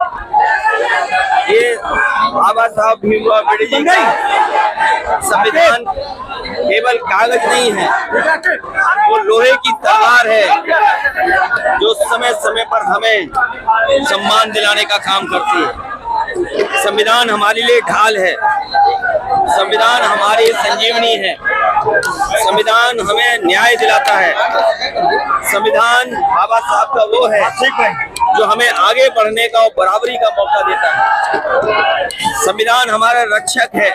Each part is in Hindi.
ये बाबा साहब भीमराव अम्बेडकर जी का संविधान केवल कागज नहीं है, वो लोहे की तलवार है जो समय समय पर हमें सम्मान दिलाने का काम करती है। संविधान हमारे लिए ढाल है, संविधान हमारी संजीवनी है, संविधान हमें न्याय दिलाता है। संविधान बाबा साहब का वो है जो हमें आगे बढ़ने का और बराबरी का मौका देता है। संविधान हमारा रक्षक है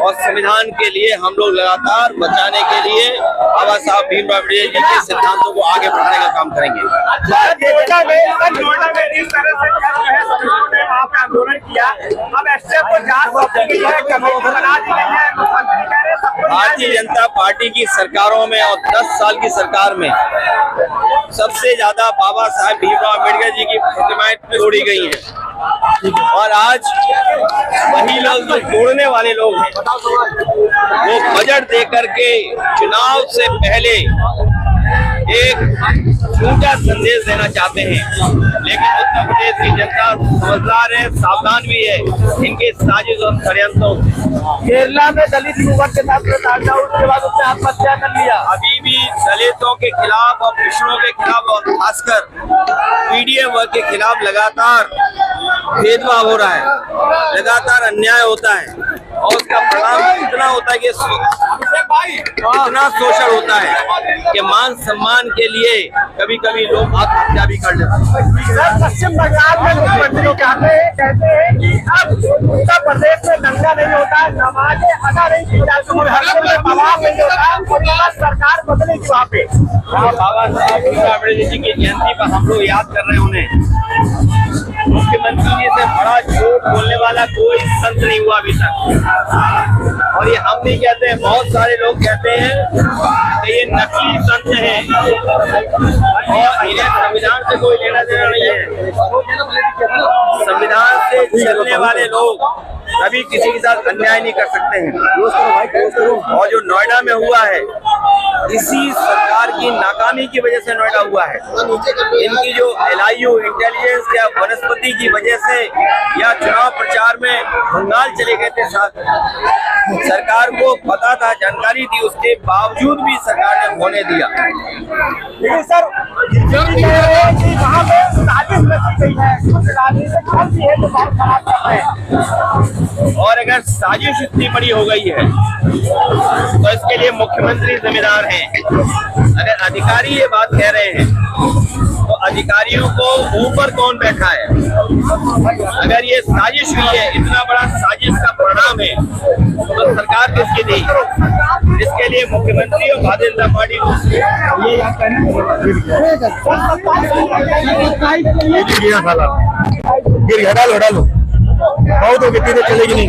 और संविधान के लिए हम लोग लगातार बचाने के लिए बाबा साहब भीमराव अम्बेडकर जी के सिद्धांतों को आगे बढ़ाने का काम करेंगे। आंदोलन किया, अब एसटीएफ को जांच सौंपी गई है, कमेटी बना दी गई है। भारतीय जनता पार्टी की सरकारों में और 10 साल की सरकार में सबसे ज्यादा बाबा साहब भीमराव अम्बेडकर जी की प्रतिमाएं तोड़ी गई हैं और आज वही लोग जो तोड़ने वाले लोग हैं वो बजट देकर के चुनाव से पहले एक झूठा संदेश देना चाहते हैं, लेकिन उत्तर प्रदेश की जनता समझदार है, सावधान भी है इनके साजिश और षड्यंत्रों से। केरला में दलित युवक के साथ उसके बाद उसने आत्महत्या कर लिया। अभी भी दलितों के खिलाफ और पिछड़ों के खिलाफ और खासकर पीडीएम वर्ग के खिलाफ लगातार भेदभाव हो रहा है, लगातार अन्याय होता है और उसका परिणाम इतना होता है कि इतना शोषण होता है कि मान सम्मान के लिए कभी कभी लोग आत्महत्या भी कर लेते हैं। पश्चिम बंगाल में मुख्यमंत्री कहते हैं कि अब उत्तर प्रदेश में दंगा नहीं होता, नमाजें अदा नहीं की जाती, दबाव नहीं होता, सरकार बदलेगी वहाँ पे। बाबा साहब भीमराव अम्बेडकर जी की जयंती पर हम लोग याद कर रहे हैं उन्हें। मुख्यमंत्री जी से बड़ा झूठ बोलने वाला कोई संत नहीं हुआ अभी तक, और ये हम नहीं कहते हैं, बहुत सारे लोग कहते हैं कि ये नकली संत हैं और इन्हें संविधान से कोई लेना देना नहीं है। संविधान से चलने वाले लोग कभी किसी के साथ अन्याय नहीं कर सकते हैं और जो नोएडा में हुआ है इसी सरकार की नाकामी की वजह से नोएडा हुआ है। इनकी जो LIU इंटेलिजेंस या वनस्पति की वजह से या चुनाव प्रचार में बंगाल चले गए थे, साथ सरकार को पता था, जानकारी थी, उसके बावजूद भी सरकार ने होने दिया। लेकिन सर वहाँ पे साजिश रची गई है, तो बहुत खराब कर रहे हैं। और अगर साजिश इतनी बड़ी हो गई है तो इसके लिए मुख्यमंत्री जिम्मेदार हैं। अगर अधिकारी ये बात कह रहे हैं तो अधिकारियों को ऊपर कौन बैठा है? अगर ये साजिश हुई है, इतना बड़ा साजिश का परिणाम है, तो सरकार किसकी देगी? इसके लिए मुख्यमंत्री और भारतीय जनता पार्टी गिर हटा लो, बहुत हो गई, चलेगी नहीं।